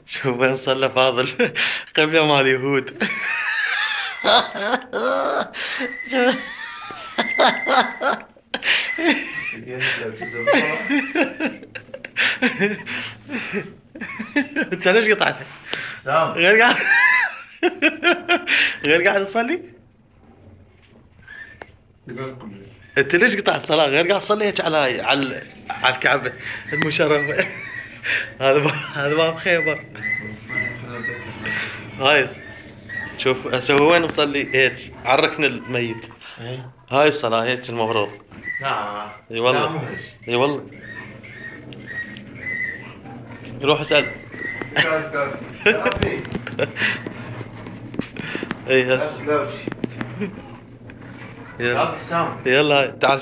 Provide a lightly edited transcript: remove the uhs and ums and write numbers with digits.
شوف وين صلى فاضل قبله مال اليهود. انت ليش قطعتها؟ سام غير قاعد غير قاعد تصلي؟ انت ليش قطعت الصلاة؟ غير قاعد تصلي هيك على الكعبة المشرفة. هذا باب خيبر. هاي شوف هسه هو وين مصلي هيك على الركن الميت. هاي الصلاة هيك المفروض. لا اي والله اي والله. روح اسأل. اي هسه. يلا حسام يلا تعال.